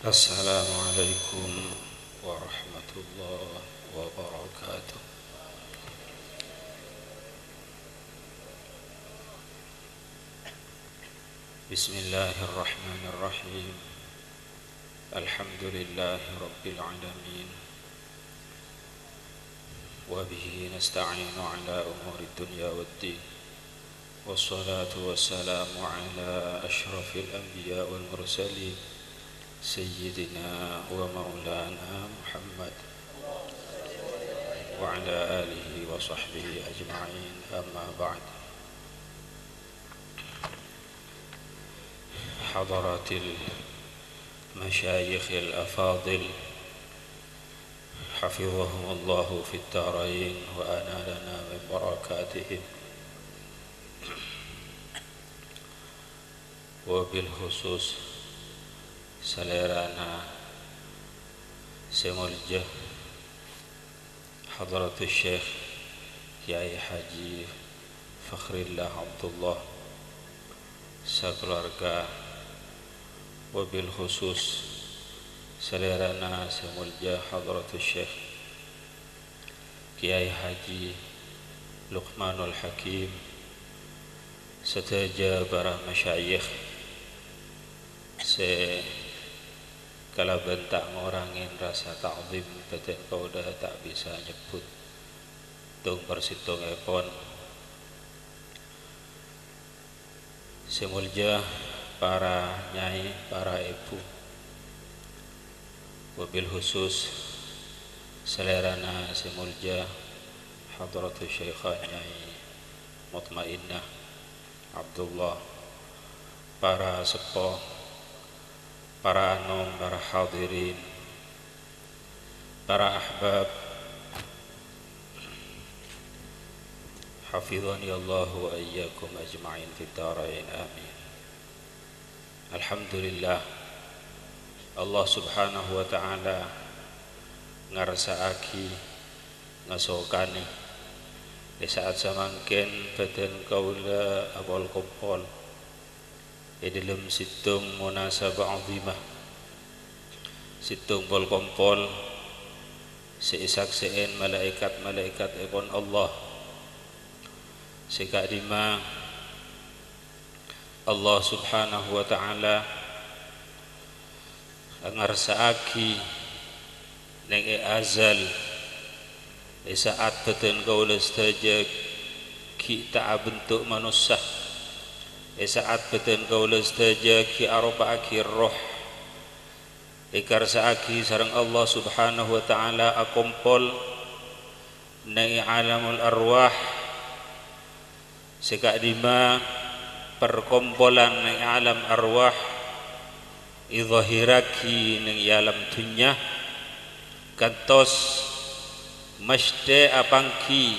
Assalamualaikum warahmatullahi wabarakatuh. Bismillahirrahmanirrahim. Alhamdulillahi rabbil alamin. Wa bihi nasta'inu ala umuri dunya waddin. Wassalatu wassalamu ala ashrafil anbiya wal mursalin Sayyidina wa maulana Muhammad wa ala alihi wa sahbihi ajma'in, amma ba'd. Hadaratil masyayikhil afadil hafizahumullahu fid darain wa analana min barakatihim. Wa bil khusus salerana semulja Hadratus Syekh Kiai Haji Fakhrillah Abdullah sakeluarga, wabil khusus salerana semulja Hadratus Syekh Kiai Haji Luqmanul Hakim serta para masyayikh kalau bentak ngorangin rasa ta'zim betul kau dah tak bisa nyebut tung persitung epon semulja para nyai, para ibu, wabil khusus selerana semulja Hadratus Syekh Nyai Mutmainnah Abdullah, para sepuh, para anum, para hadirin, para ahbab, hafizani Allah wa iyyakum ajma'in fid darain, amin. Alhamdulillah, Allah subhanahu wa ta'ala ngarsaaki ngasokani di saat samangken badan kaula abal kumpul di dalam situng munasabah azimah, situng bol kompol seisakseen malaikat-malaikat ipun Allah sekadima Allah subhanahu wa ta'ala ngarsaaki ning azal di saat badan kaula sedaya kita bentuk manusia, di saat badan kaula sedaya ki arba'a roh ikarsaaki sareng Allah subhanahu wa ta'ala akumpul nang alamul arwah sekadima perkumpulan nang alam arwah idhahiraki nang alam dunya kantos mesti apangki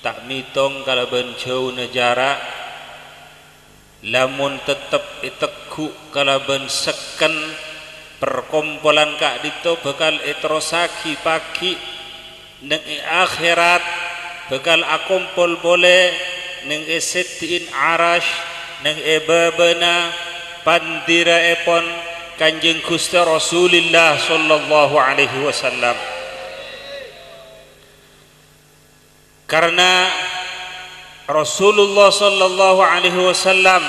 tak mitong kalaban jauh jarak lamun tetep itekuk kalaban seken perkumpulan kak dito bakal itrosaki pagi neng akhirat bakal akumpul boleh neng esetin arash neng ebabana pandira epon Kanjeng Gusti Rasulillah sallallahu alaihi wasallam. Karena Rasulullah sallallahu alaihi wasallam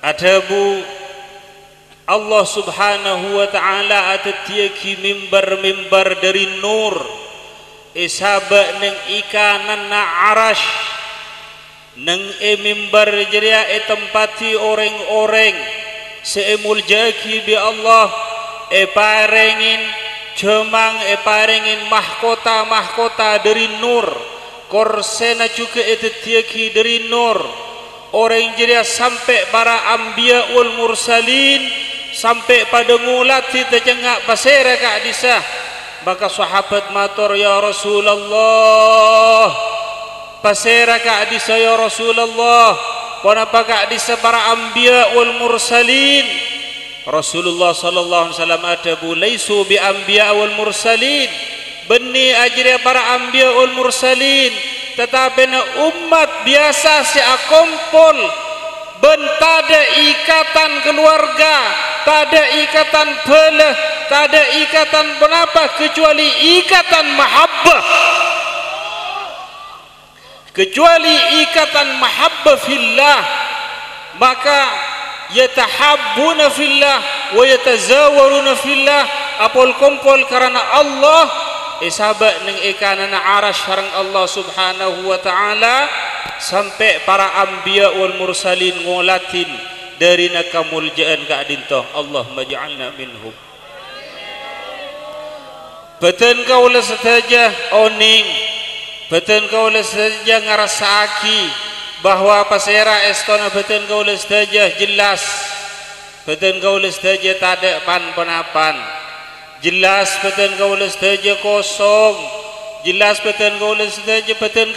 adabu Allah subhanahu wa ta'ala atatiaki mimbar-mimbar dari nur isaba neng ikanan na arash neng mimbar jeria tempati orang-orang seemuljaki bi Allah parengin jemang parengin mahkota-mahkota dari nur korsena juga etetiaki dari nur orang jeria sampai para anbiya wal mursalin sampai pada ngulati terjengak pasera kak disah maka sahabat matur ya Rasulullah pasera kak disah ya Rasulullah kenapa kak disah para anbiya wal mursalin. Rasulullah sallallahu alaihi wasallam adabu laisu bi anbiya wal mursalin beni ajri para anbiya wal mursalin tetapi umat biasa si akumpul bentada ikatan keluarga tak ada ikatan belah, tak ada ikatan apa kecuali ikatan mahabbah, kecuali ikatan mahabbah fillah. Maka yatahabbuna fillah wa yatazawaruna fillah, apol kumpul karena Allah sahabat ning ikanana arash sareng Allah subhanahu wa ta'ala, sampai para anbiya wal mursalin ngolatin dari nakamuljaan ka'dintoh. Allahumma ja'alna minhum. Betul kau lah saja oning, betul kau lah saja ngarasaki bahwa pasera estona, betul kau lah saja jelas, betul kau lah saja tak ada pan-panapan, jelas betul kau lah saja kosong, jelas betul kau lah saja, betul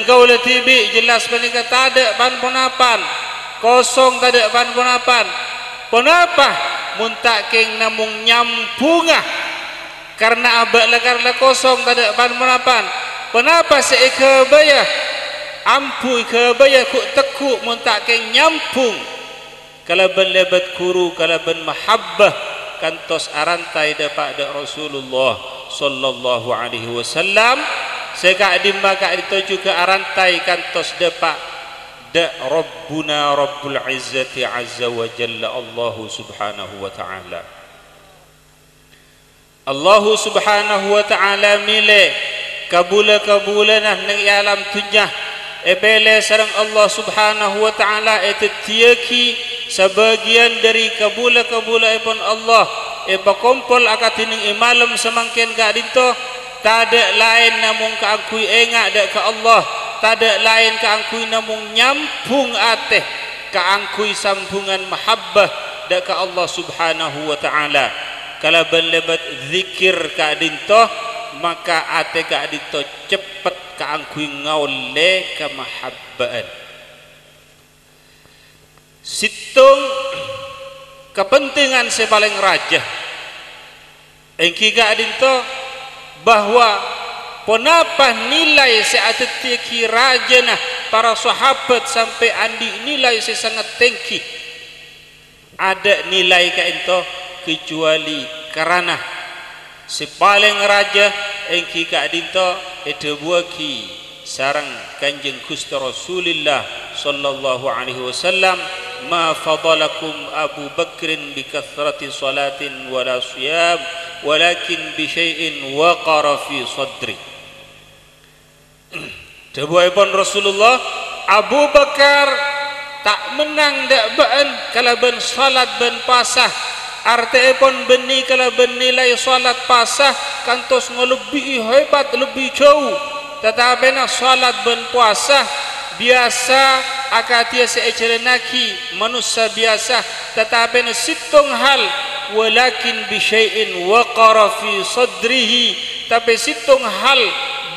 kau lah tibi, jelas menikah tak ada pan-panapan, kosong tak ada pan-panapan. Kenapa? Muntaking namung nyampungah karena abaklah karena kosong tak ada pan-panapan. Kenapa seikabaya ampu ikabaya ku tekuk muntaking nyampung kalaban lebat kuru kalaban mahabbah kantos arantai dapat dak Rasulullah sallallahu alaihi wasallam. Seka dimba ka itu juga arantai kantos dapat dak Rabbuna Rabbul Izzati azza wa jalla, Allah subhanahu wa ta'ala. Allah subhanahu wa ta'ala mile kabula-kabulanah nang alam tunyah ebele sareng Allah subhanahu wa ta'ala etetiaki sebagian dari kabula-kabula ipun Allah pakumpul akatining imalam semangkin ka dito, tak ada lain namung kaangkui engak dak ke Allah, tak ada lain kaangkui namung nyampung ateh kaangkui sambungan mahabbah dak ke Allah subhanahu wa ta'ala. Kalau berlebat zikir ka dito, maka ate ka dito cepet kaangkui ngaule ke mahabbaan. Situng kepentingan sepaling raja engki ka dito bahwa penapa nilai seateti raja nah para sahabat sampai andi nilai sangat tinggi. Ada nilai ka ento kecuali karena si paling raja engki ka dinto edebuaki sarang kanjeng Gusti Rasulullah sallallahu alaihi wasallam, ma fadalakum Abu Bakrin bi kathrati salatin wala siyam walakin bi syai'in waqara fi sadri. Debuaipun Rasulullah, Abu Bakar tak menang dak baan kalaban salat ben pasah. Artiipun beni kalau bernilai salat pasah kantos ngelebihi hebat lebih jauh, tetapi nak salat ben puasa biasa akatia seecerenaki manusia biasa, tetapi nak situng hal walakin bisyai'in waqara fi sadrihi, tapi situng hal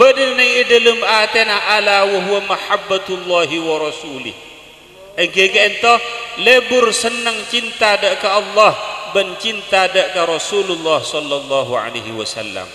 bedene dalam atena ala wa huwa mahabbatullahi wa rasulih. Engke ento lebur senang cinta dak ke Allah ben cinta dak ke Rasulullah sallallahu alaihi wasallam.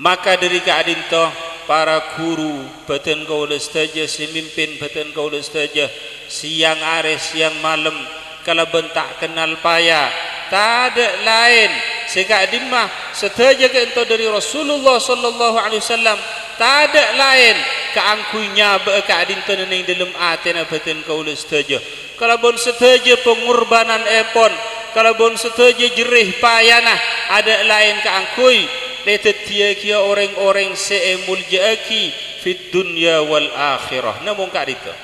Maka dari keadinto para guru beten kaula saja, si mimpin beten kaula saja, siang are siang malam kalau bentak kenal payah tak ada lain seka dimah setaja ke ento dari Rasulullah sallallahu alaihi wasallam, tak ada lain kaangkuinya be keadinto ning dalam atena beten kaula saja. Kalau bon setaja pengorbanan epon, kalau bon setaja jerih payana, ada lain keangkui letetia kia orang-orang seemuljaaki fit dunya wal akhirah. Namun kak itu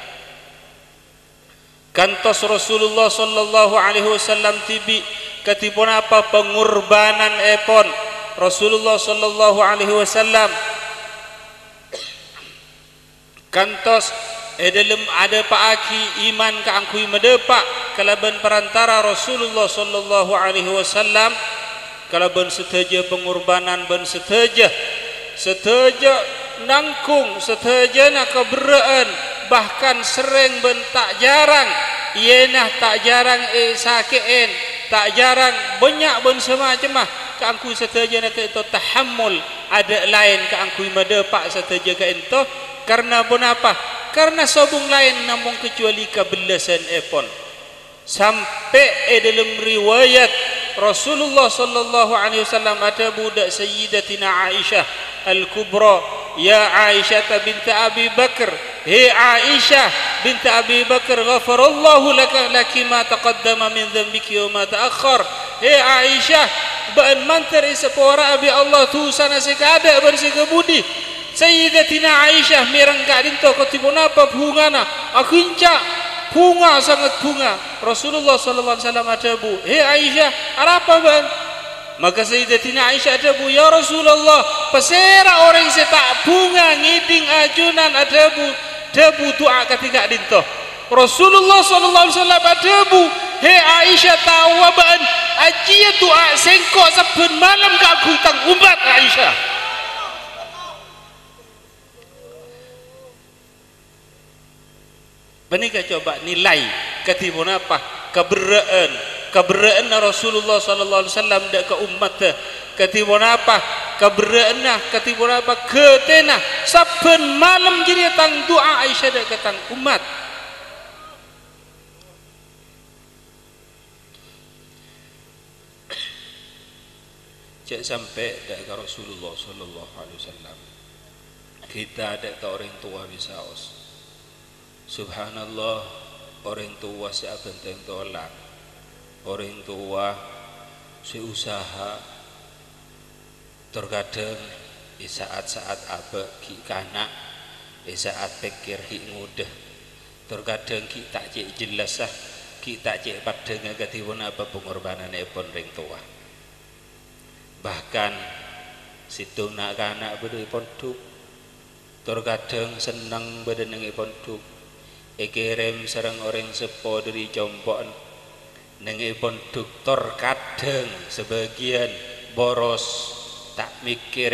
kantos Rasulullah sallallahu alaihi wasallam tibi ketipun apa pengorbanan epon Rasulullah sallallahu alaihi wasallam kantos dalam ada paaki iman kaangkui medepak kalaban perantara Rasulullah sallallahu alaihi wasallam, kalaban seteja pengorbanan ben seteja nangkung seteja nak keberaan, bahkan sering ben tak jarang ienah tak jarang sakeen tak jarang banyak ben semacam kaangkui seteja nak itu tahammul, ada lain kaangkui medepak seteja ka ento karena pun apa? Karena sabung lain namun kecuali kebelasan epon sampai dalam riwayat Rasulullah sallallahu alaihi wasallam ada budak Sayyidatina Aisyah Al-Kubra, ya Aisyah bint Abi Bakar, he Aisyah bint Abi Bakar, ghafarallahu laki ma taqaddama min dhanbiki wa ma ta'akhkhar. He Aisyah, baan mantar isapora abi Allah tu sana sekada bersih kebudi. Sayyidatina Aisyah merangka dinto kotibun apa bungana akinca bunga sangat bunga. Rasulullah sallallahu alaihi wasallam ada bu, he Aisyah apa ban? Maka Sayyidatina Aisyah ada bu, ya Rasulullah pasera orang setak bunga ngiding ajunan ada bu debu doa ketika dinto. Rasulullah sallallahu alaihi wasallam ada bu, he Aisyah tawaban ajia doa sengkok saben malam ka gutang umat Aisyah. Menika coba nilai ketibun apa keberaan Rasulullah sallallahu alaihi wasallam dak ke umat ketibun apa keberaan ketibun apa ketena saben malam jadi tang doa Aisyah dak ketang umat. Cek sampai dak ke Rasulullah sallallahu alaihi wasallam kita dak ke orang tua bisa os. Subhanallah, orang tua si abenteng tolak, orang tua si usaha terkadang di saat-saat abek ki kanak, di saat pikir ki mudah, terkadang ki tak cek jelas ki tak cek padang ketibun apa pengorbanan pun ring tua. Bahkan situng nak kanak berdua ponduk, terkadang senang badan pun duk. Ekerem sarang orang sepo dari jompon nengipun dokter kadang sebagian boros tak mikir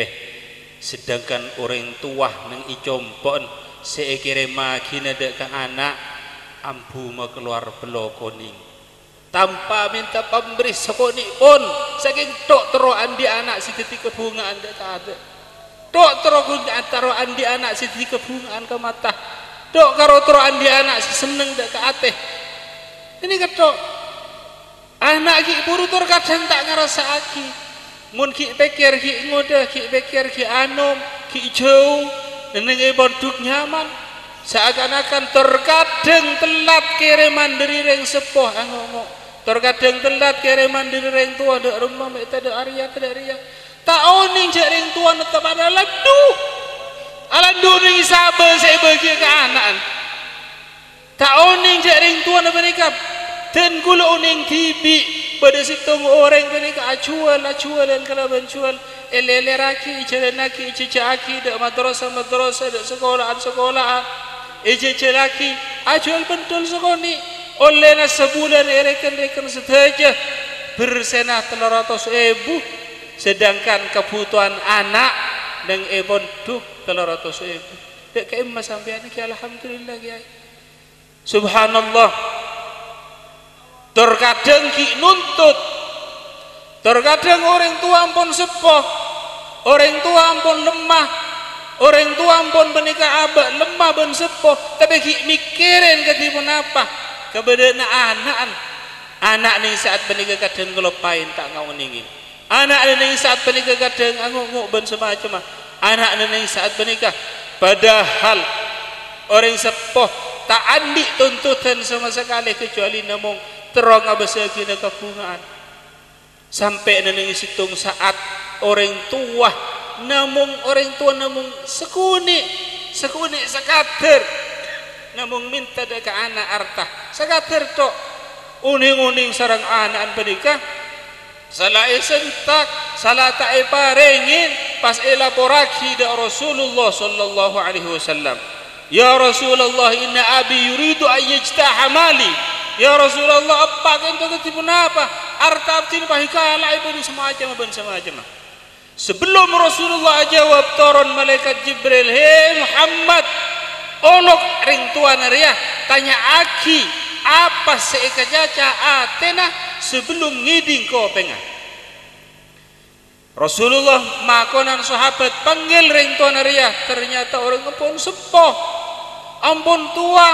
sedangkan orang tua neng ijompon seekere makina dek ke anak ambu mau keluar belo kuning tanpa minta pemberi sekoni pun saking tok teroan di anak si ketika bunga anda tak ada tok teroan di anak si ketika bungaan ke mata dok karo teroan di anak seneng dak ke ateh ini ketok anak ki buru tur kadang tak ngerasa aki mun ki pikir ki ngodah ki pikir ki anom ki jauh neneng bonduk nyaman seakan-akan terkadang telat kiriman dari reng sepoh ngomong terkadang telat kiriman dari reng tua dak rumah mek tak ada Arya tak Arya tak oning jak reng tua tetap ada laduh alandu ning sabar saya bagi ke anak tak oning jak ring tuan mereka dan kula oning tibi pada situng orang mereka acual dan kalau mencual elele raki jalan laki cecaki dak madrasah dak sekolahan cecaki acual bentul sekoni oleh na sebulan rekan saja bersenah 300.000 sedangkan kebutuhan anak dan ebon duk 300.000 dek ke emas sampean iki alhamdulillah kiai subhanallah terkadang ki nuntut terkadang orang tua ampun sepoh orang tua ampun lemah orang tua ampun menikah abak lemah ben sepoh tapi ki mikirin ketipun apa keberadaan anak nih saat menikah kadang ngelupain tak ngawuningin anak nih saat menikah kadang nguk ben semacam anak nenek saat menikah padahal orang sepuh tak andi tuntutan sama sekali kecuali namung terong abasagi na kabungaan sampai nenek situng saat orang tua namung sekuni sekader namung minta deka anak artah sekader tok uning sarang anak menikah salah sentak salah tak parengin pas elaborasi da Rasulullah sallallahu alaihi wasallam ya Rasulullah inna abi yuridu an yajtaha mali ya Rasulullah apa kan ketipun apa arta abdin bahikala ibn semacam sebelum Rasulullah jawab turun malaikat Jibril he Muhammad olok ring tuan ria tanya aki apa seeka jaca atena sebelum ngiding kau pengen Rasulullah makonan sahabat panggil ring tuan ria ternyata orang ampun sepoh ampun tua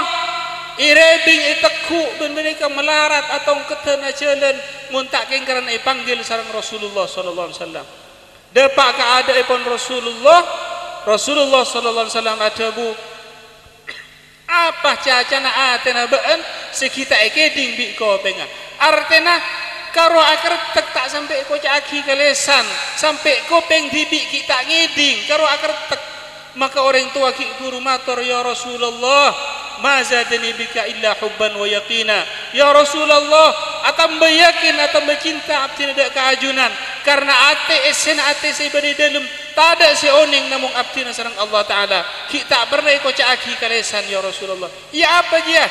irebing itekuk ben mereka melarat atau ketena jalan muntakin karena panggil sareng Rasulullah sallallahu alaihi wasallam. Dapat keadaan pun Rasulullah sallallahu alaihi wasallam ada bu apa cacana atena been sekita ekeding bi ko penga artena karo akar tak sampai ko caki kalesan sampai ko peng dibi kita ngeding karo akar tek maka orang tua ki guru matur ya Rasulullah ma zadani bika illa hubban wa yaqina ya Rasulullah atamba yakin atamba cinta abdi dak keajunan karena ate esen ate saya beri dalam tak ada seoning namun abdi sareng Allah taala kita pernah ko caki kalesan ya Rasulullah ya apa dia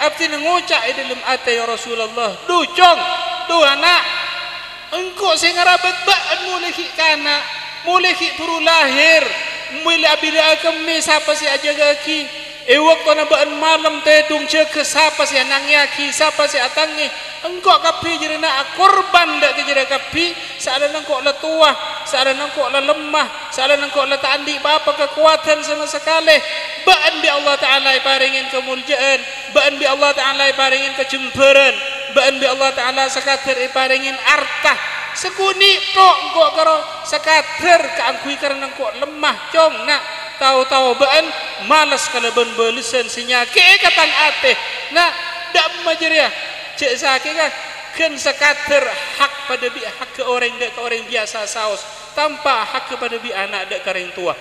abdi ngucak di dalam ate ya Rasulullah ducong tu anak engkau sing ngarabat baan mulai ki kana mulai ki turu lahir mulai bila kami siapa si aja gaki waktu na baan malam tedung ceke siapa si nangyaki siapa si atangi engkau kapi jadi nak korban dak jadi kapi saala engkau la tua saala engkau la lemah saala engkau la tandi apa kekuatan sama sekali baan bi Allah taala paringin kemuliaan baan bi Allah taala paringin kecemburan baan bi Allah taala sakatir paringin artah sekuni tok engkau karo sakatir kaangkui karena engkau lemah cong nak tahu-tahu baan malas kalau ben belisan sinyake katan ate nah dak majeria cek sakit kan sekater hak pada bi hak ke orang dak ke orang biasa saus tanpa hak kepada bi anak dak ke orang tua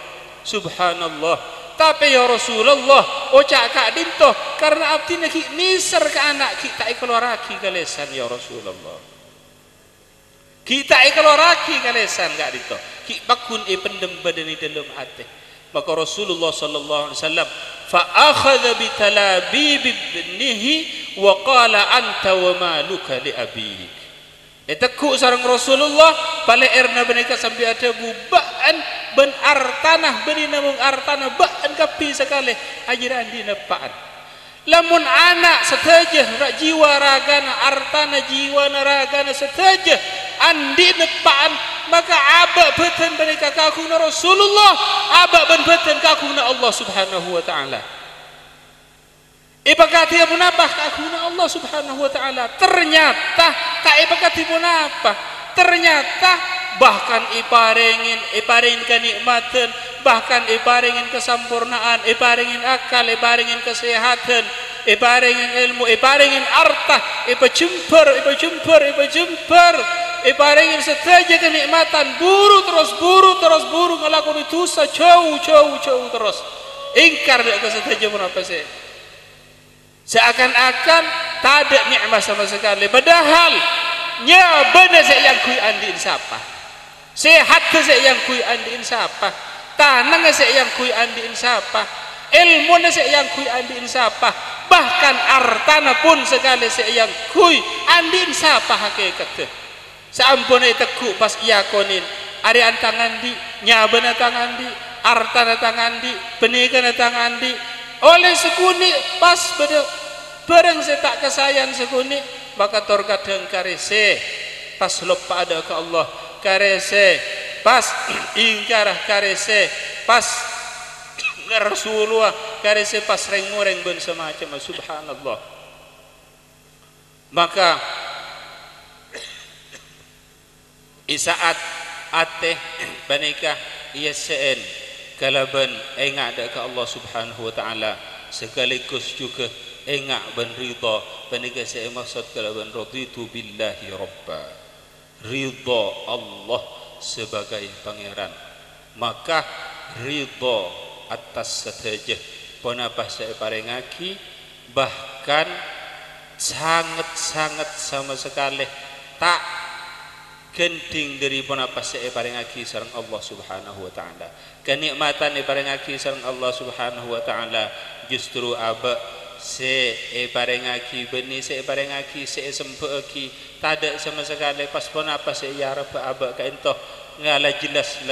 subhanallah tapi ya Rasulullah ocak kak dinto karena abdi nak nisar ke anak kita keluaraki kalesan ya Rasulullah kita keluaraki kalesan kak dinto ki bakun pendem badani dalam hati maka Rasulullah sallallahu alaihi wasallam fa akhadha bi talabib ibnihi wa qala anta wa maluka li abik eteku sareng Rasulullah pale erna benika sampai ada bubaan ben artanah beni namung artanah baan kapi sekali ajiran dina paan lamun anak setajah rak jiwa ragana artana jiwa naragana setajah andi nepaan maka abak beten mereka kakuna Rasulullah abak ben beten kakuna Allah subhanahu wa ta'ala ipakati pun apa kakuna Allah subhanahu wa ta'ala ternyata tak ipakati pun apa ternyata bahkan iparingin kenikmatan bahkan iparingin kesempurnaan iparingin akal iparingin kesehatan iparingin ilmu iparingin artah ipajempur iparingin setaja kenikmatan buru terus ngelakoni dosa jauh terus ingkar dak kesetaja pun apa sih seakan-akan tak ada nikmat sama sekali padahal nya benar saya yang kui andin siapa sehat saya yang kui andin siapa tanang saya yang kui andin siapa ilmu saya yang kui andin siapa bahkan artana pun sekali saya yang kui andin siapa hakikatnya sampun teku pas iya konin ari antangan di nyabana tangan di artana tangan di penikana tangan di oleh sekuni pas bareng saya tak kesayan sekuni maka tor kadang karese pas lupa ada ke Allah karese pas ingkarah karese pas Rasulullah karese pas reng-reng ben semacam subhanallah maka isaat ate banikah ia sen kalaban engak dak ke Allah subhanahu wa ta'ala sekaligus juga engak ben ridha banikah saya maksud kalaban raditu billahi rabba ridha Allah sebagai pangeran maka ridha atas setajah pun apa saya parengaki bahkan sangat sama sekali tak genting dari pun apa saya parengaki sareng Allah subhanahu wa ta'ala kenikmatan parengaki sareng Allah subhanahu wa ta'ala justru aba se parengaki beni se parengaki se sempeki tak ada sama sekali pas pun apa saya yarab aba ka entoh ngala jelas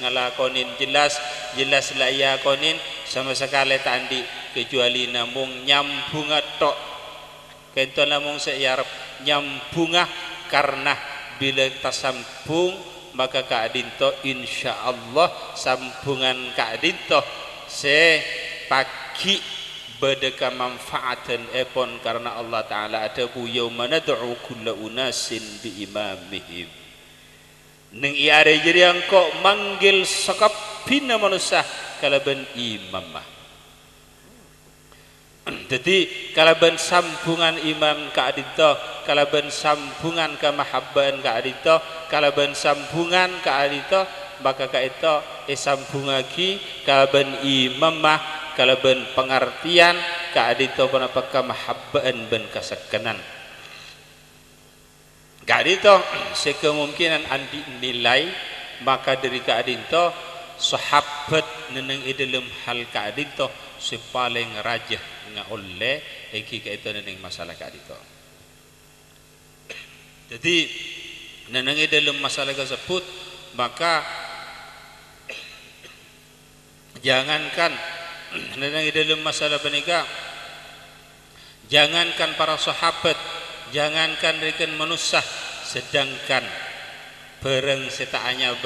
ngalakonin jelas la yakonin sama sekali tandi kecuali namung nyambung tok kento namung saya yarab nyambungah karena bila kita sambung maka kaadinto insyaallah sambungan kaadinto se pagi bedeka manfaatan epon karena Allah Ta'ala ada bu yauma nad'u kulla unasin bi imamihim ning iare jadi angko manggil sakapina manusia kalaban imamah. Jadi kalaban sambungan imam ka adito, kalaban sambungan ka mahabban ka adito, kalaban sambungan ka adito, maka ka ito sambungagi kalaban imam mah kalaban pengertian ka adito panapa ka mahabban ben kasakanan. Ka adito sekemungkinan andi nilai maka dari ka adito sahabat neneng dalam hal ka adito si paling rajah nga oleh eki kaitan dengan masalah kadito. Jadi nenengi dalam masalah tersebut maka jangankan nenengi dalam masalah penikah, jangankan para sahabat, jangankan rekan manusia, sedangkan bareng setaannya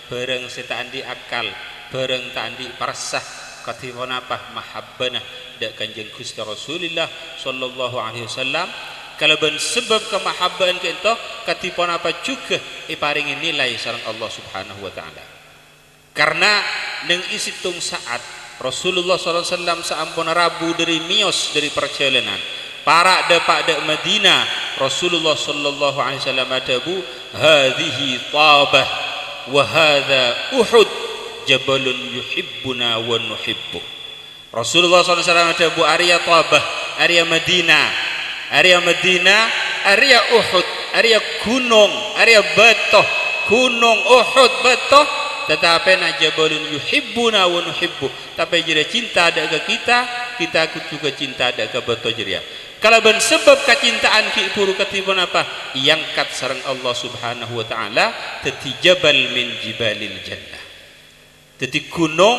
bareng setaan di akal, bareng taan di parsah katifon apa mahabbana dak kanjeng Gusti Rasulullah sallallahu alaihi wasallam kalaban sebab kemahabban kita katifon apa juga iparingi nilai sareng Allah Subhanahu wa taala. Karena neng isitung saat Rasulullah sallallahu alaihi wasallam saampun rabu dari mios dari perjalanan para dapat dak Madinah Rasulullah sallallahu alaihi wasallam adabu hadhihi tabah wa hadza Uhud jabalun yuhibbuna wa nuhibbu. Rasulullah SAW ada bu area Tabah, area Madinah, area Uhud, area gunung, area batoh, gunung Uhud batoh, tetapi na jabalun yuhibbuna wa nuhibbu. Tapi jika cinta ada ke kita juga cinta ada ke batoh jeria. Kalau ben sebab kecintaan ki puru katibun apa? Yangkat sareng Allah Subhanahu wa taala tati jabal min jibalil jannah. Jadi gunung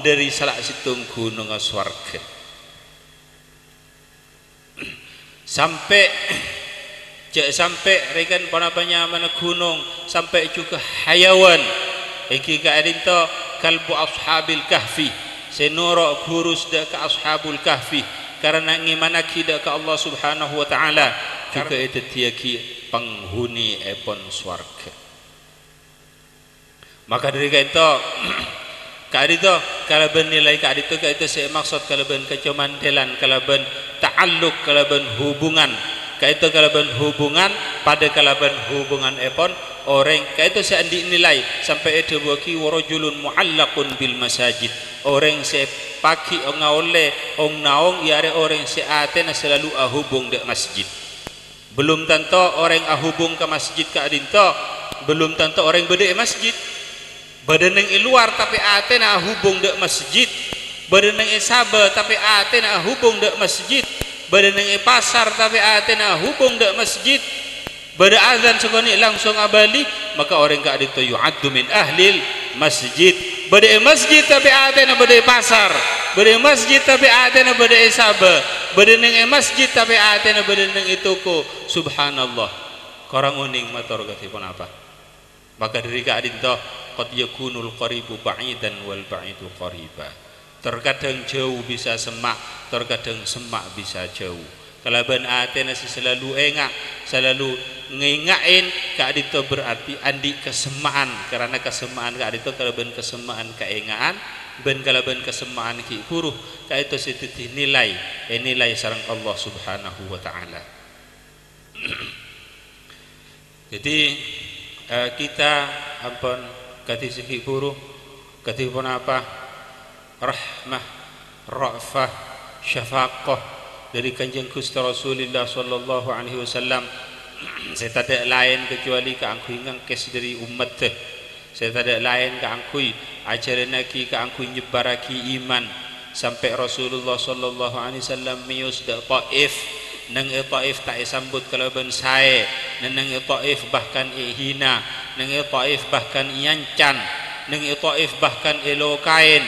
dari salah situng gunung swarga. Sampai rekan panapanya mana gunung sampai juga hayawan. Iki ka adinto kalbu ashabil kahfi. Senoro gurus dak ka ashabul kahfi karena ngimana kita ke Allah Subhanahu wa taala juga itu tiaki penghuni epon swarga. Maka dari itu kadito kalaban nilai kadito ka itu saya maksud kalaban kecumantelan kalaban ta'alluq kalaban hubungan kaito kalaban hubungan pada kalaban hubungan epon orang kaito saya dinilai sampai itu bagi warajulun muallaqun bil masajid orang saya paki ngaole ong naong yare orang saya atena selalu ahubung dek masjid belum tentu orang ahubung ke masjid ka adinto belum tentu orang bede masjid badan yang luar tapi atena hubung dek masjid badan yang sabar tapi atena hubung dek masjid badan yang pasar tapi atena hubung dek masjid badan azan sekali langsung abali maka orang kak itu yu'addu min ahlil masjid badan masjid tapi atena badan pasar badan masjid tapi atena badan sabar badan yang masjid tapi atena badan yang itu ko subhanallah korang uning motor katipun apa maka dari kak itu qad yakunul qaribu ba'idan wal ba'idu qariba. Terkadang jauh bisa semak, terkadang semak bisa jauh. Kalaban atena selalu engak, selalu ngingain ka adito berarti andi kesemaan karena kesemaan ka adito kalaban kesemaan kaengaan ben kalaban kesemaan ki huruh ka itu sititi nilai nilai sareng Allah Subhanahu wa taala. Jadi kita ampun kati segi guru kati pun apa rahmah ra'fah syafaqah dari kanjeng Gusti Rasulullah sallallahu alaihi wasallam saya tak ada lain kecuali keangkui ngangkes dari umat saya tak ada lain keangkui ajaran lagi keangkui nyebaraki iman sampai Rasulullah sallallahu alaihi wasallam mius dak Taif nang Taif tak sambut kalaban sae nang Taif bahkan ihina nang Taif bahkan iancan nang Taif bahkan elokain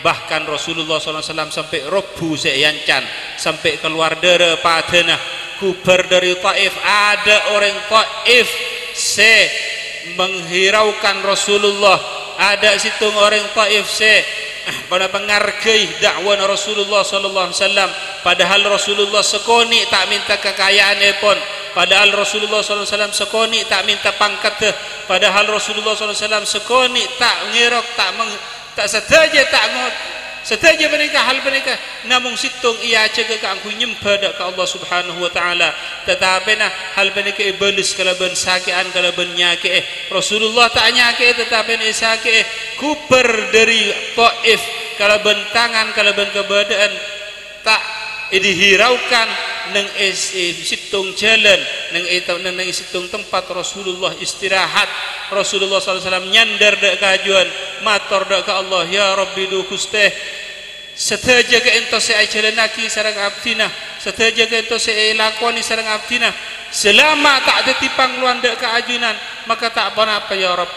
bahkan Rasulullah SAW sampai robu seiancan sampai keluar darah padana kubar dari Taif ada orang Taif menghiraukan Rasulullah ada situng orang Taif pada pengargai dakwah Rasulullah sallallahu alaihi wasallam, padahal Rasulullah sekoni tak minta kekayaan pun, padahal Rasulullah sallallahu alaihi wasallam sekoni tak minta pangkat, padahal Rasulullah sallallahu alaihi wasallam sekoni tak ngirok tak setaja tak ngot setaja mereka hal mereka, namun situng ia jaga ke angku nyembah dak ke Allah Subhanahu wa taala, tetapi nah hal mereka iblis kalau ben sakian kalau ben nyake Rasulullah tak nyake tetapi ni sake kuper dari Taif kalau ben tangan kalau ben keberadaan tak dihiraukan neng situng jalan neng situng tempat Rasulullah istirahat. Rasulullah SAW nyandar dak kajuan matur dak ke Allah, ya Rabbi du Gusti setaja ke ento se jalanaki sareng abdina, setaja ke ento se lakoni sareng abdina, selama tak ada tipang luan dak ke ajunan maka tak apa-apa ya Rabb.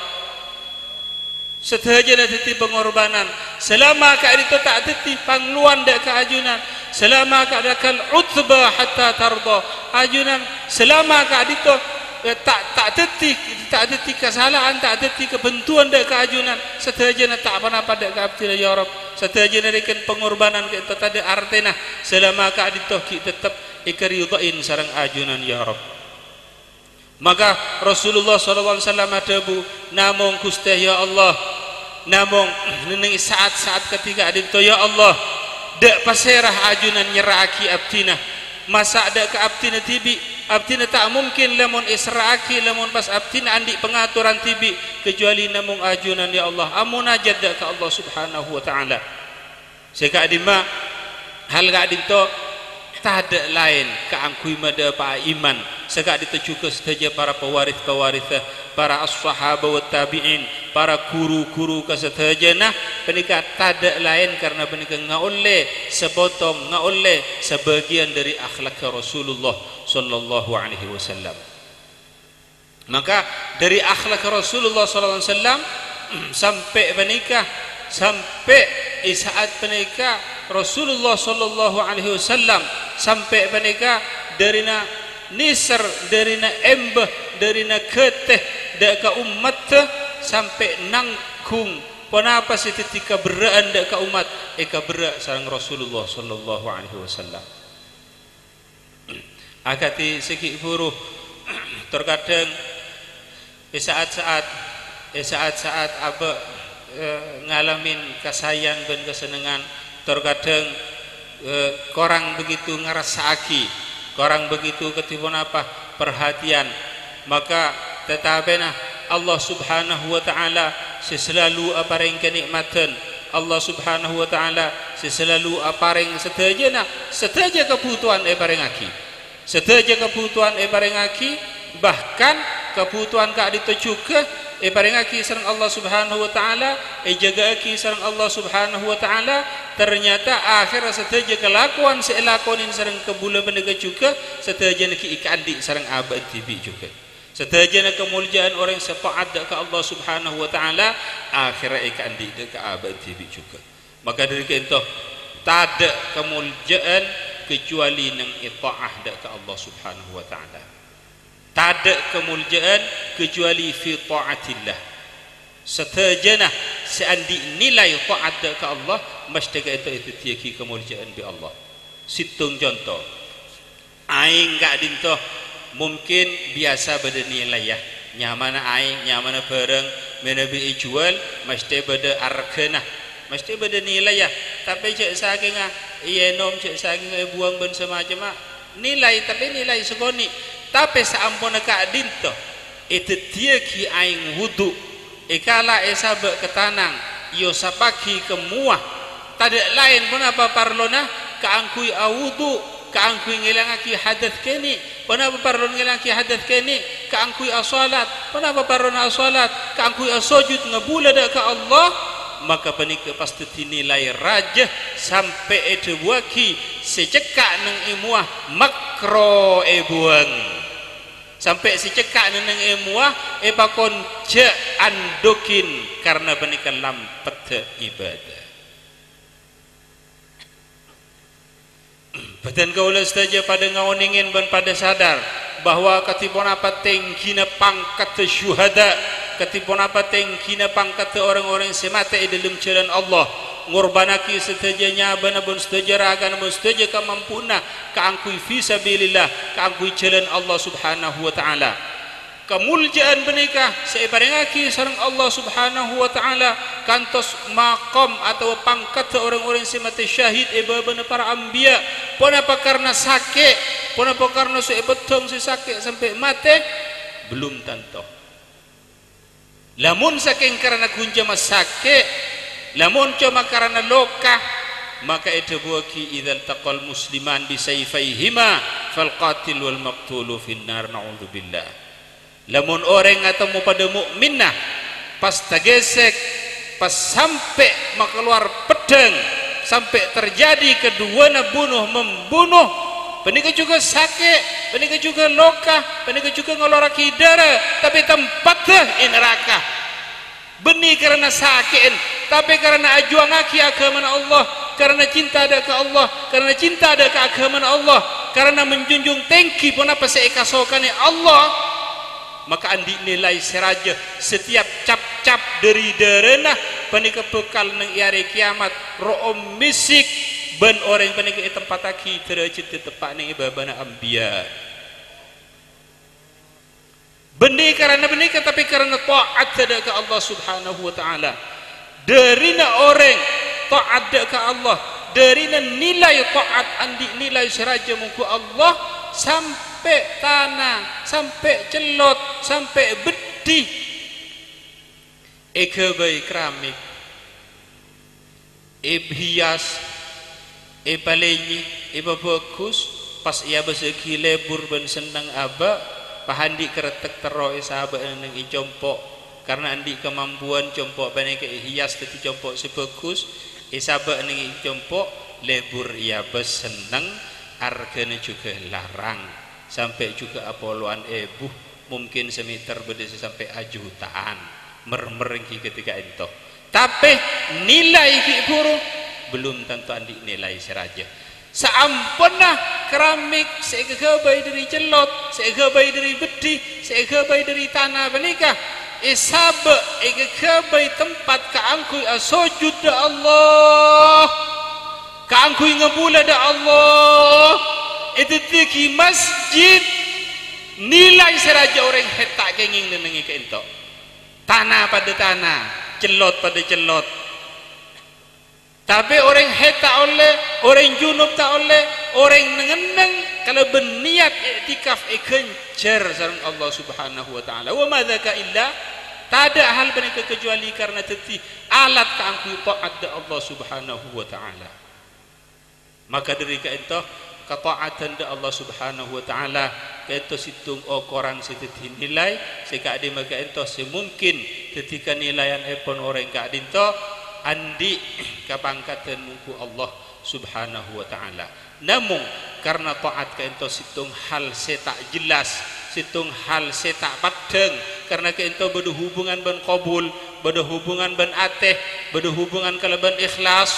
Setaja ada pengorbanan, selama ka itu tak ada tipang luan dak ke ajunan, selama ka ada kal utba hatta tarda ajunan, selama ka itu tak ada kesalahan, tak ada kebentuan dak keajunan, setajana tak apa-apa dak ke abdi ya Rabb, setajana rekan pengorbanan kita tadi artena selama ka aditoh kita tetap ikaridain sareng ajunan ya Rabb. Maka Rasulullah sallallahu alaihi wasallam adabu namung Gusti ya Allah, namung ning saat-saat ketika adito ya Allah dak paserah ajunan nyeraki abdina, masa dak ke abdina tibi abdina tak mungkin lamun israaki lamun pas abdina andi pengaturan tibi kecuali namung ajunan ya Allah amun ajad ke Allah Subhanahu wa taala. Seka adima hal gak dito tak ada lain keangkui mada pa iman seka dito juga saja para pewaris para as-sahaba wa tabi'in, para guru-guru kesetajana penika tak ada lain karena penika ngaole sepotong ngaole sebagian dari akhlak Rasulullah sallallahu alaihi wasallam. Maka dari akhlak Rasulullah sallallahu alaihi wasallam sampai menikah, sampai saat menikah Rasulullah sallallahu alaihi wasallam sampai menikah dari na nisar dari na embah dari na keteh dak ka umat sampai nangkung kenapa seketika beraan dak ka umat eka berak sareng Rasulullah sallallahu alaihi wasallam. Akati segi buruh terkadang saat-saat apa ngalamin kasayang dan kesenangan, terkadang korang begitu ngerasaki, korang begitu ketipun apa perhatian, maka tetapena Allah Subhanahu wa taala selalu apareng kenikmatan, Allah Subhanahu wa taala selalu apareng setaja kebutuhan parengaki, setaja kebutuhan parengaki, bahkan kebutuhan ka dito juga parengaki sareng Allah Subhanahu wa taala jagaaki sareng Allah Subhanahu wa taala, ternyata akhir setaja kelakuan selakonin sareng kebula penega juga setaja ki ikandi sareng abad tibi juga, setaja kemuliaan orang sepaat ke Allah Subhanahu wa taala akhir ikandi ke abad tibi juga. Maka dari itu tak ada kemuliaan kecuali nang itaah ke Allah Subhanahu wa taala, tak ada kemuliaan kecuali fi taatillah. Setajana seandi nilai taat ke Allah mesti itu tiaki kemuliaan bi Allah. Situng contoh aing gak dintoh mungkin biasa beda nilai ya, nyamana aing nyamana bareng menabi jual mesti beda arkena, mesti beda nilai ya, tapi cek saking iya nom cek saking buang ben semacam nilai, tapi nilai segoni, tapi saampuna ka dinto itu tiaki aing wudu ikala esabek ketanang yo sapaki kemuah tadi lain pun apa parlona kaangkui awudu kaangkui ngilangaki hadath keni, kenapa parlon ngilangaki hadath keni kaangkui asalat, kenapa parlon asalat kaangkui asujud ngabula dak ka Allah, maka penika pasti dinilai raja sampai itu waki secekak nang imuah makro buang sampai secekak nang imuah pakon je andokin karena penika lampet ibadah. Badan kaula saja pada ngaoningin dan pada sadar bahwa ketipun apa tingkina pangkat syuhada, ketipun apa tingkina pangkat orang-orang semata dalam jalan Allah, ngorbanaki setajanya bana bun setajaragan bun setaja kemampuna kaangkui fi sabilillah kaangkui jalan Allah subhanahu wa ta'ala kemuljaan benikah seibarengaki sareng Allah subhanahu wa ta'ala kantos maqam atau pangkat orang-orang si mati syahid ibabana para anbiya pun apa karena sakit pun apa karena betong si sakit sampai mati belum tentu lamun saking karena kunjama sakit lamun cuma karena lokah maka itu buaki idzal taqal musliman bisayfaihima fal qatil wal maqtulu finnar na'udzubillah lamun orang ketemu pada mukminah pas tagesek pas sampai keluar pedang sampai terjadi keduanya bunuh membunuh penika juga sakit penika juga lokah penika juga ngeloraki darah tapi tempatnya in neraka benih karena sakit tapi karena ajuangaki agama Allah karena cinta ada ke Allah karena cinta ada ke agama Allah karena menjunjung tinggi pun apa seikasokane Allah maka andi nilai seraja setiap cap-cap dari darena panika bekal nang hari kiamat ro'om misik ban orang panika tempat aki derajat tepak ning ibabana anbiya benih karena benika tapi karena taat ke Allah subhanahu wa ta'ala darina orang taat ke Allah darina nilai taat andi nilai seraja muku Allah sampai tanah, sampai celot, sampai bedih baik keramik hias palenyi bagus pas ia bersegi lebur ben senang aba pahandi keretek tero sahabat nang icompok karena andi kemampuan compok banyak hias tadi compok sebagus sahabat nang icompok lebur ia bersenang harganya juga larang sampai juga apoloan mungkin semeter berdesa sampai jutaan merengki ketika itu tapi nilai buru belum tentu andi nilai seraja seampuna keramik segabai dari celot segabai dari bedih segabai dari tanah benikah isabe egabai tempat kaangkui asujud da Allah kaangkui ngebula da Allah itu tiki masjid nilai seraja orang hetak kenging nenengi ke itu tanah pada tanah celot pada celot tapi orang hetak oleh orang junub tak oleh orang nengeneng kalau berniat iktikaf kencer sareng Allah subhanahu wa ta'ala wa madzaka illa tak ada hal benika kecuali karena teti alat kaangkui taat da Allah subhanahu wa ta'ala maka dari itu ketaatan da Allah subhanahu wa ta'ala itu situng koran seteti nilai sekadi maka itu semungkin ketika nilaian epon orang kadin to andi kapangkatan muku Allah subhanahu wa ta'ala namun karena taat itu situng hal setak jelas situng hal setak padeng karena itu berhubungan ben qabul berhubungan ben ateh berhubungan kalaban ikhlas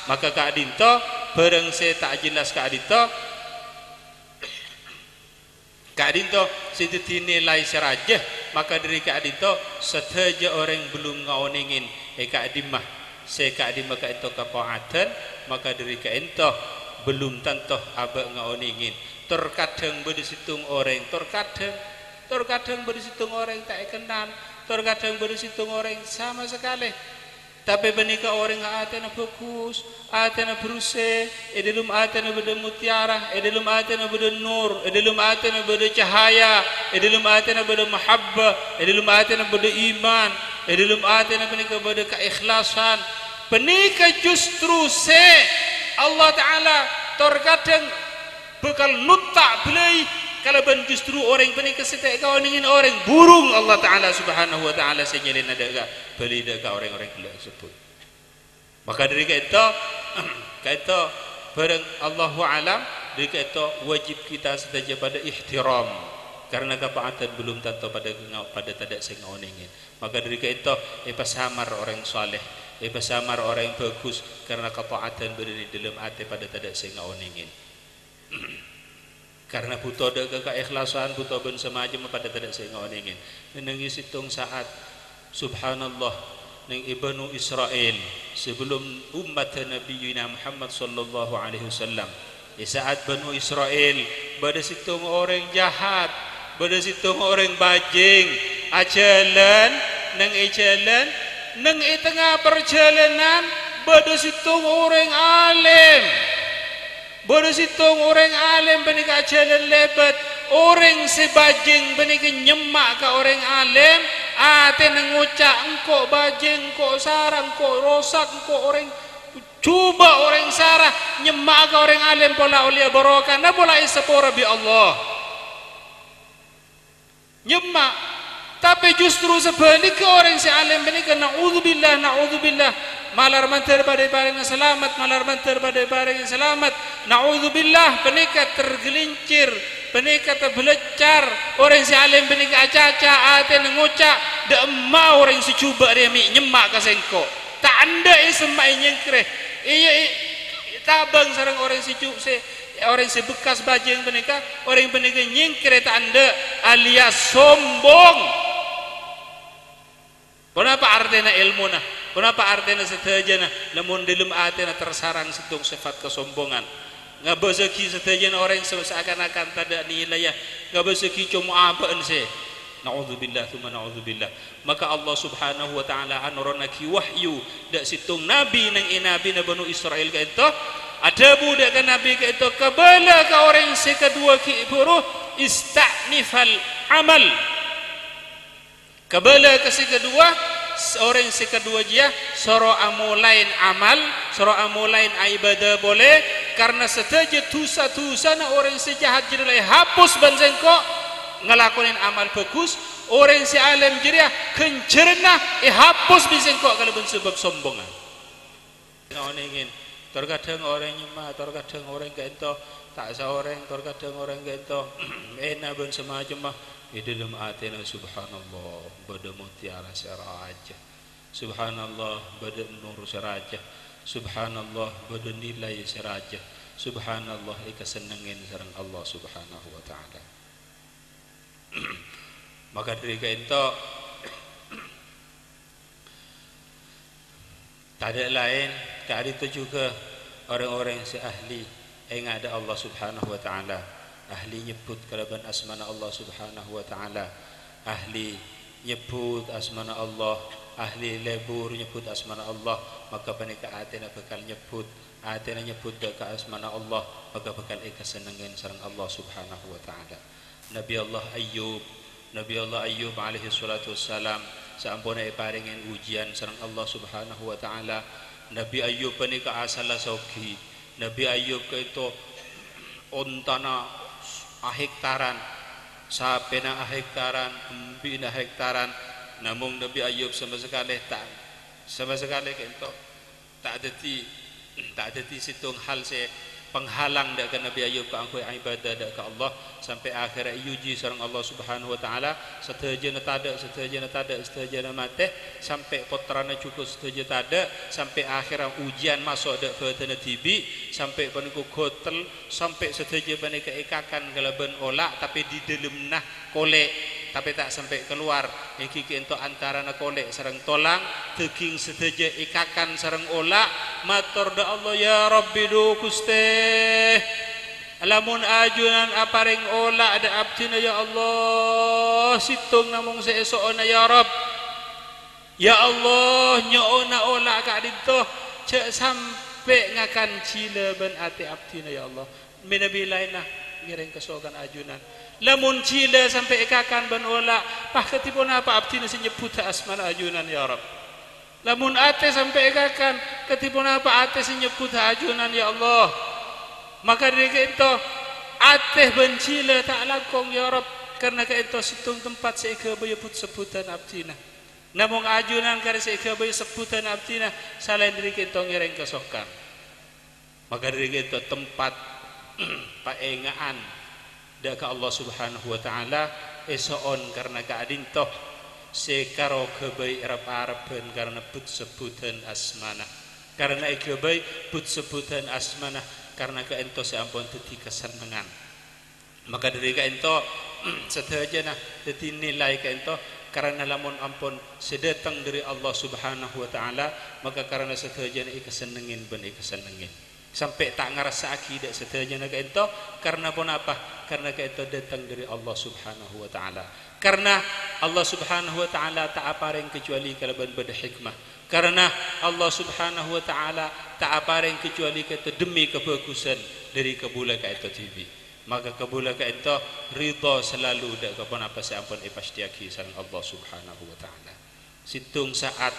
maka kadin to bareng setak jelas kadin to sedeti nilai serajah maka dari kadito setaja orang belum ngaoningin kadimah sekadimah ka itu ketaatan maka dari kadito belum tentu abak ngaoningin terkadang bersitung orang terkadang bersitung orang tak kenal terkadang bersitung orang sama sekali tapi benika orang atena bagus atena berusaha dalam atena beda mutiara dalam atena beda nur dalam atena beda cahaya dalam atena beda mahabbah dalam atena beda iman dalam atena benika beda keikhlasan benika justru Allah Ta'ala terkadang bakal lutak belai kalau justru orang benika setek kau ingin orang burung Allah Ta'ala subhanahu wa ta'ala senyelin ada gak beli dekat orang-orang gelap sebut maka dari itu bareng Allahu alam dari itu wajib kita saja pada ihtiram karena ketaatan belum tentu pada tidak sengawingin maka dari itu samar orang saleh samar orang bagus karena ketaatan berada dalam hati pada tidak sengawingin karena butuh ada keikhlasan butuh ben semacam pada tidak sengawingin menangis hitung saat subhanallah ning Ibnu Israel sebelum umat Nabi Muhammad sallallahu alaihi wasallam. Di saat Banu Israel pada situng orang jahat, pada situng orang bajing, ajalan nang tengah perjalanan pada situng orang alim. Pada situng orang alim benika jalan lebat, orang sebajing benika nyemak ke orang alim, ate ngucak engkau bajing, engkau sarang, engkau rosak, engkau orang cuba orang sarah nyemak ke orang alim pola ulia barokah, na pola isapora bi Allah. Nyemak, tapi justru sebaliknya orang si alim benika naudzubillah, malar mantar pada barang selamat, malar mantar pada barang selamat, naudzubillah, benika tergelincir, benika terbelecar, orang si alim benika acaca, ate ngucak, dak mau orang si cuba dia mi nyemak ka sengko, tak anda semai nyengkre, iya tabang sarang orang si cuba orang si bekas bajing benika, orang benika nyengkre tak anda alias sombong. Kenapa artinya ilmu nah? Kenapa artinya setajana? Namun dalam artinya tersarang situng sifat kesombongan. Ngabazaki setajana orang seakan-akan tak nilai ya. Ngabazaki cuma apaan sih? Naudzubillah thumma naudzubillah. Maka Allah Subhanahu wa taala anuranaki wahyu dak situng nabi nang inabi na Banu Israel ka itu. Ada budak kan nabi ka itu kabala ka orang sekedua ki buruh istanifal amal. Kabala kasi kedua orang si kedua dia soro amulain amal, soro amulain ibadah boleh karena setaja tusa na orang si jahat jadi hapus banzengko ngelakuin amal bagus, orang si alim jadi kencerna hapus banzengko kalau sebab sombongan. Orang ingin terkadang orang nyemak, terkadang orang kento tak seorang, terkadang orang kento enak ben semacam di dalam hati subhanallah pada mutiara seraja, subhanallah pada nur seraja, subhanallah pada nilai seraja, subhanallah kesenangan sareng Allah subhanahu wa ta'ala. Maka dari itu tak ada lain, tak ada itu juga orang-orang yang seahli yang ada Allah subhanahu wa ta'ala. Ahli nyebut kalaban asmana Allah subhanahu wa ta'ala, ahli nyebut asmana Allah, ahli lebur nyebut asmana Allah, maka panika atena bakal nyebut deka asmana Allah, maka bakal kesenangan sareng Allah subhanahu wa ta'ala. Nabi Allah Ayyub alaihi salatu wassalam sampun paringin ujian sareng Allah subhanahu wa ta'ala. Nabi Ayyub panika asala sogi, Nabi Ayyub itu ontana hektaran, sapena hektaran, embina hektaran, namun Nabi Ayub sama sekali kento tak ada ti situng hal se penghalang dak ke Nabi Ayub ke angkoi ibadah dak ke Allah sampai akhirnya yuji sareng Allah subhanahu wa ta'ala setajana mate sampai putrana cukup setajana tada sampai akhirnya ujian masuk dak ke tibi sampai paniku gotel sampai setajana panika ikakan kalaban olak tapi di dalam nah kolek tapi tak sampai keluar iki ento antara na kolek sareng tolang daging sedaja ikakan sareng olak matur da Allah ya Rabbi do Gusti lamun ajunan aparing olak ada abdina ya Allah situng namung seesokna ya Rabb ya Allah nyoona olak ka dito cek sampai ngakan cila ben ati abdina ya Allah minabilaina ngiring kesokan ajunan lamun cila sampai ikakan ban ola pah ketipun apa abdi nasi nyebut asmal ajunan ya Rabb lamun ate sampai ikakan ketipun apa ate si nyebut ajunan ya Allah maka dari itu ate ban cila tak lakong ya Rabb karena itu situng tempat seika bayabut sebutan abdina namun ajunan karena seika bayabut sebutan abdina selain dari itu ngiring kesokan maka dari itu tempat paengaan daka Allah subhanahu wa ta'ala esoon karena keadintoh sekaro kebai Arab-Araban karena but sebutan asmana karena kebai but sebutan asmana karena keento seampun teti kesenangan maka dari keento setajana teti nilai keento karena lamun ampun sedatang dari Allah Subhanahu wa taala, maka karena setajana ikasenengin ben ikasenengin sampai tak ngerasa akidah setajana ka ento karena pun apa, karena ka ento datang dari Allah Subhanahu wa taala, karena Allah Subhanahu wa taala tak apareng kecuali kalaban beda hikmah, karena Allah Subhanahu wa taala tak apareng kecuali kata demi kebagusan dari kabula ka ento TV, maka kabula ka ento ridha selalu dak kapan apa sampun ipastiaki sareng Allah Subhanahu wa taala. Situng saat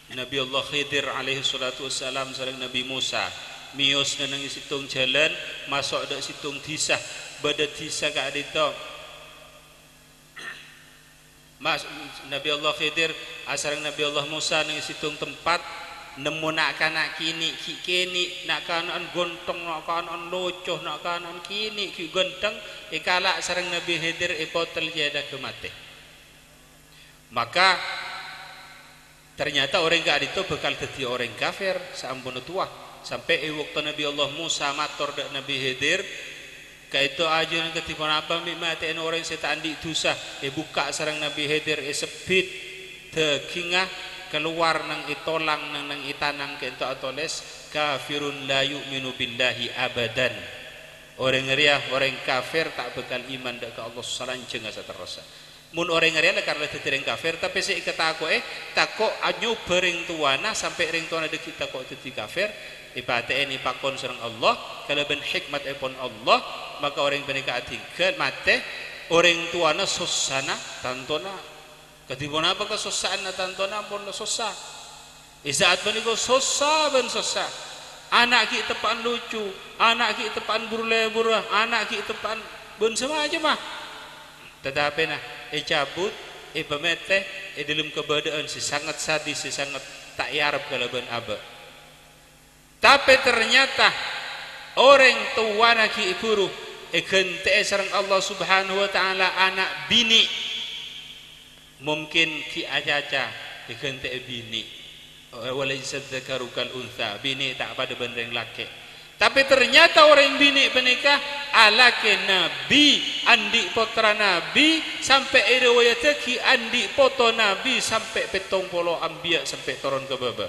Nabi Allah Khidir alaihi salatu wassalam sareng Nabi Musa mios nang situng jalan masuk dak situng disah bada disah ka adito Mas Nabi Allah Khidir asareng Nabi Allah Musa nang situng tempat nemu nak kanak kini kini nak kanan gontong nak kanan locoh nak kanan kini ki gonteng ikala sareng Nabi Khidir ipotel jada kemate. Maka ternyata orang gak itu bakal jadi orang kafir sampun tua sampai waktu Nabi Allah Musa matur dak Nabi Khidir kaitu ajunan ketipan apa mimaten orang setan di dosa buka sareng Nabi Khidir sepit tegingah keluar nang itolang nang itanang kento atoles kafirun la yu'minu billahi abadan, orang ngeriah orang kafir tak bakal iman dak ke Allah salanjeng asa terasa. Mun orang ngerian karena ditereng kafir tapi si ketako tako anyu bering tuana sampai ring tuana de kita kok jadi kafir ibate ini pakon sareng Allah kalau ben hikmat epon Allah maka orang benika tinggal mate orang tuana susana tantona ketibon apa ke susana tantona pun susah isaat beniko susah ben susah anak ki tepan lucu anak ki tepan burle-burah anak ki tepan ben sama aja mah tetapi nah cabut pemete dalam keberadaan si sangat sadis si sangat tak yarab kalaban aba tapi ternyata orang tua naki iburu gente sareng Allah Subhanahu wa taala anak bini mungkin ki acaca gente bini walaysa dzakaru kal untha bini tak pada bendeng laki. Tapi ternyata orang bini menikah alake nabi andi putra nabi sampai riwayataki andi foto nabi sampai petong polo ambia sampai turun ke baba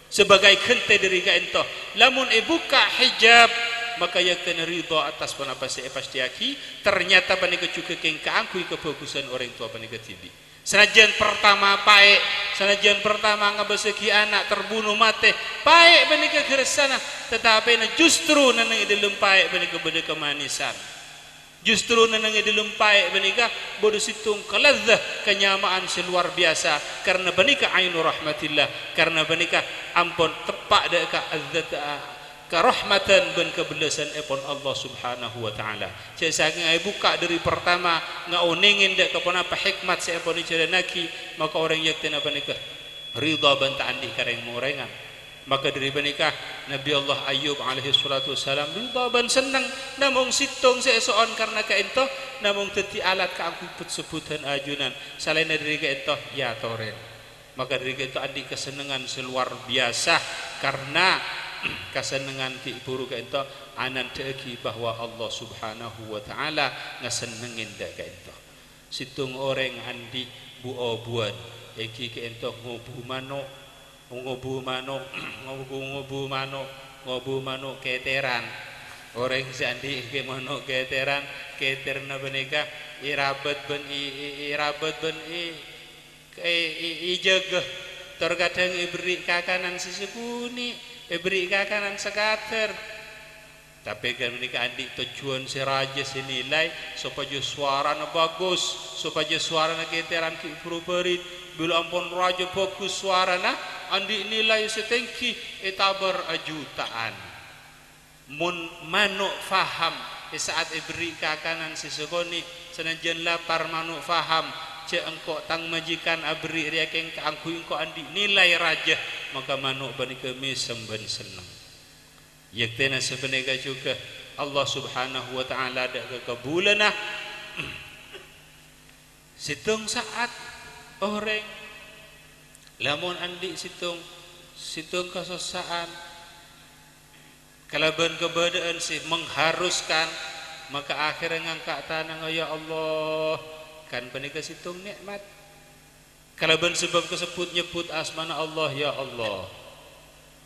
sebagai kente dari kaento lamun buka hijab maka yaktan ridha atas panapa se pastiaki ternyata panika juga keng kaangkui kebagusan orang tua panika tibi. Senajan pertama paek, senajan pertama ngabeseki anak terbunuh mati, paek menika geresana, tetapi justru nanang dalam paek menika beda kemanisan. Justru nanang dalam paek menika bodo situng keladzah kenyamaan seluar biasa karena menika ainu rahmatillah, karena menika ampun tepak deka azzat kerahmatan dan kebelasan epon Allah Subhanahu wa taala. Cek saking ay buka dari pertama ngauningin dek kapon apa hikmat se epon naki maka orang yakten apa nikah ridha banta andi kareng morengan. Maka dari menikah Nabi Allah Ayub alaihi salatu wassalam ridha ban seneng namung situng seesoan karena kaento namung teti alat kaangku sebutan ajunan selain dari kaento ya toren. Maka dari kaento andi kesenengan seluar biasa karena kesenangan ki buru kaento anan deki bahwa Allah Subhanahu wa taala ngasenengin dak kaento situng orang andi buobuan iki kaento ngobu mano keteran orang sandi ke mano keteran keterna benika irabat ben ijegeh terkadang ibri kakanan sesukuni beri kakanan sekater tapi kan menikah andi tujuan si raja senilai supaya suaranya bagus supaya suaranya keteran ki berit bila ampun raja bagus suaranya andi nilai setengki etabar jutaan mun manuk faham saat beri kakanan sesukoni senajan lapar manuk faham cek engkau tang majikan abri riakeng keangku engkau andi nilai raja maka manuk bani kami semben senang yaktena sebenarnya juga Allah Subhanahu wa taala ada kekebulanah situng saat orang lamun andi situng kesusaan kalaban keberadaan sih mengharuskan maka akhirnya ngangkat tanang ya Allah kan penika situng nikmat. Kalaban sebab kesebut nyebut asmana Allah ya Allah,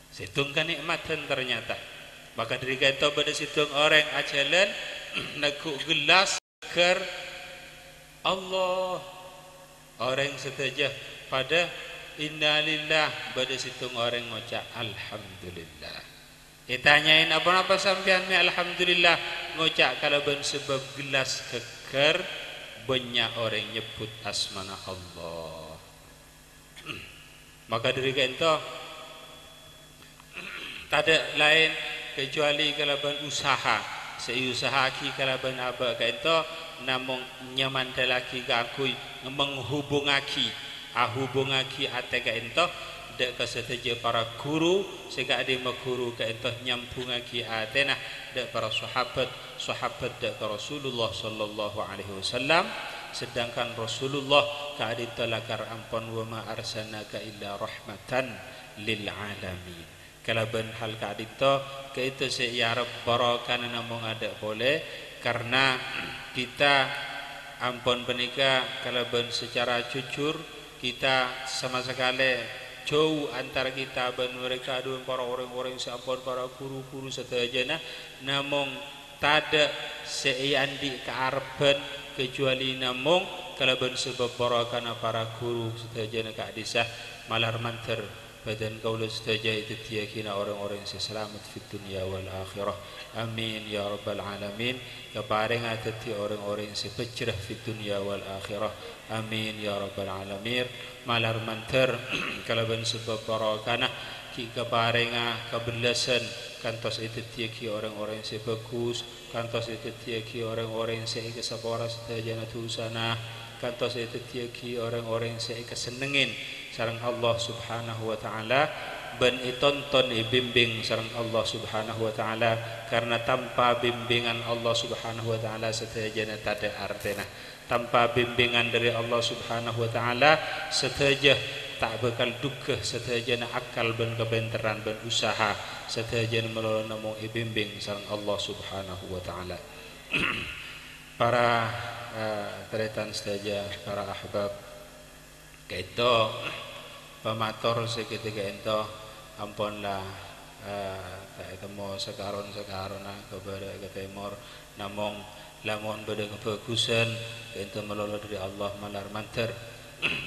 situng kan nikmatan ternyata. Maka dari itu pada situng orang ajalan nakuk gelas ker Allah, orang setuju pada innalillah, pada situng orang ngocak alhamdulillah. Ditanyain apa-apa sampean mi alhamdulillah, ngocak kalaban sebab gelas keker banyak orang nyebut asmana Allah. Maka dari itu tak ada lain kecuali kalaban usaha. Seusaha ki kalaban apa ka itu namung nyaman laki ka aku menghubungaki hubungaki ate ka itu dek kesetuju para guru sehingga ada guru ka itu nyambungaki ate nah dek para sahabat dek Rasulullah sallallahu alaihi wasallam. Sedangkan Rasulullah ka'adita lakar ampun wa ma arsalnaka illa rahmatan lil alamin. Kalaban hal ka'adita kaitu ya Rabb barakan namung ada boleh karena kita ampun penika kalaban secara jujur kita sama sekali jauh antara kita dan mereka dua para orang-orang sampun para guru-guru sedayana namung tada seiyandi kaarepen kecuali namung kalaban sebab barakana para guru sedayana ka hadisah malar manter badan kaula sedaya itu tiyakina orang-orang yang selamat di dunia wal akhirah. Amin ya rabbal alamin. Keparing atati orang-orang yang sepecrah di dunia wal akhirah. Amin ya rabbal alamin. Malar manter kalaban sebab barakana ki keparinga kebelasan kantos itu tiaki orang-orang yang sebagus, kantos itu tiaki orang-orang yang seikesapora sedayana tusana, kantos itu tiaki orang-orang yang seikesenengin sareng Allah subhanahu wa ta'ala ben itonton ibimbing sareng Allah subhanahu wa ta'ala karena tanpa bimbingan Allah subhanahu wa ta'ala sedayana tada artena. Tanpa bimbingan dari Allah subhanahu wa ta'ala sedaya tak bakal duka sedayana akal ben kebenteran ben usaha sedayana melalui namung ibimbing sareng Allah subhanahu wa ta'ala. Para teretan sedaya para ahbab kaito pamator seketika ento ampunlah ketemu sekaron kepada ketemor namung lamun beda kebagusan ento melalui dari Allah malar manter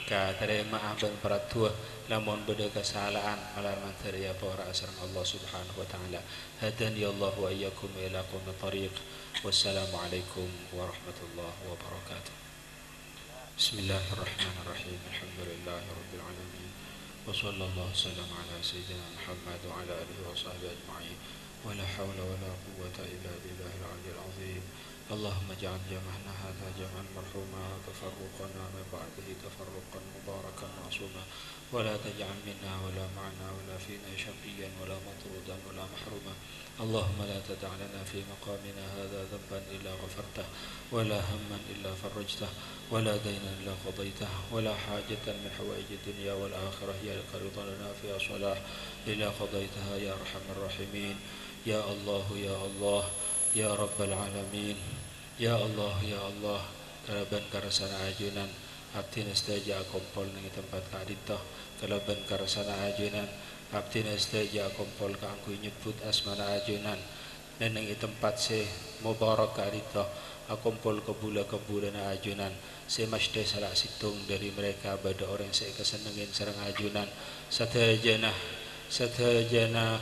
ka terima abang para tua lamun beda kesalahan malar manter ya para asrang Allah subhanahu wa ta'ala. Hadani Allah wa iyyakum ila qawmi tariq. Wassalamualaikum warahmatullahi wabarakatuh. Bismillahirrahmanirrahim. Alhamdulillahi rabbil alamin. Wa sallallahu sallam ala sayyidina Muhammad wa ala alihi wa sahbihi ajma'in. Wa la hawla wa la quwwata illa billahil aliyyil azim. اللهم اجعل جمعنا هذا جمعا مرحوما وتفرقنا من بعده تفرقا مباركا معصوما ولا تجعل منا ولا معنا ولا فينا شقيا ولا مطرودا ولا محروما. اللهم لا تدع لنا في مقامنا هذا ذنبا إلا غفرته ولا هما إلا فرجته ولا دينا إلا قضيته ولا حاجة من حوائج الدنيا والآخرة هي لك رضا لنا فيها صلاح إلا قضيتها يا أرحم الراحمين. يا الله يا الله ya rabbal alamin. Ya Allah ya Allah kalaban karasana ajunan abdi nastaja kompol nang tempat kadito kalaban karasana ajunan abdi nastaja kompol kangku nyebut asmana ajunan nang tempat se mubarak kadito akompol kebula na ajunan se masde salah situng dari mereka pada orang se kesenengin sareng ajunan satajana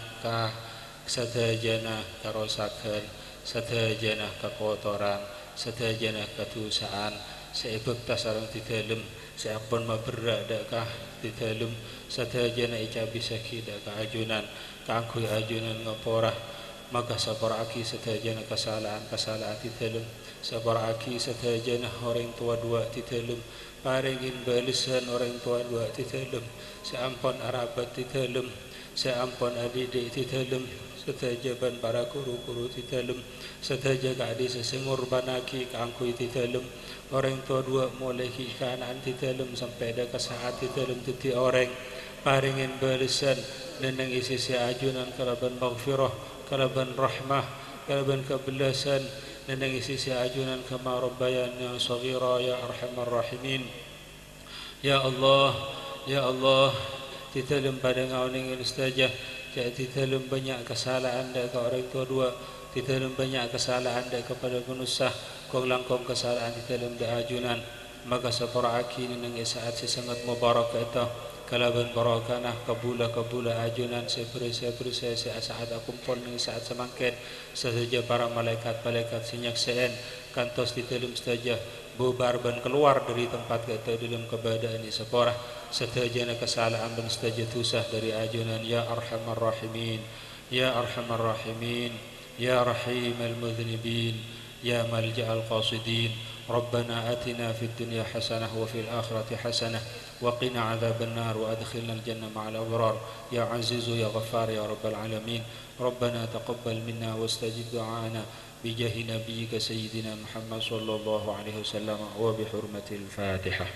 karosaken sadayana kekotoran sadayana kedosaan seebekta sareng di dalem seampun maberak dakah di dalem sadayana icabi sakida ka ajunan kanggo ajunan ngapora maka saparaki sadayana kesalahan di dalem saparaki sadayana orang tua dua di dalem paringin balesan orang tua dua di dalem seampun arabat di dalem seampun adidik di dalem setajaban para guru-guru di dalam setaja kadi sesengur banaki kangkui di dalam orang tua dua mulai kanan di dalam sampai ada kesaat di dalam titi orang paringin barisan neneng isi si ajunan kalaban maghfirah kalaban rahmah kalaban kebelasan neneng sisi ajunan kama rabbayani saghira ya arhamar rahimin. Ya Allah, ya Allah, titulung pada ngau ning istajah, titulung banyak kesalahan anda ke orang tua dua, titulung banyak kesalahan anda kepada gunusah, kau langkong kesalahan titulung dah ajunan, maka separaki neng saat si sangat mubarak itu, kalaban barakanah kabula ajunan sepri saya saat aku pun neng saat semangkin, sesaja para malaikat sinyakseen, kantos titulung istajah. Bubar dan keluar dari tempat kita dalam keadaan ini separah setajana kesalahan dan setajah tusah dari ajunan ya arhamar rahimin ya arhamar rahimin ya rahim al-mudhnibin ya malja al-qasidin Rabbana atina fid dunya hasanah wa fil akhirati hasanah wa qina adzaban nar wa adkhilna al-jannah ma'al abrar ya azizu ya ghaffar ya rabbal alamin Rabbana taqabbal minna wastajib du'ana بجاه نبيك سيدنا محمد صلى الله عليه وسلم وبحرمة الفاتحة.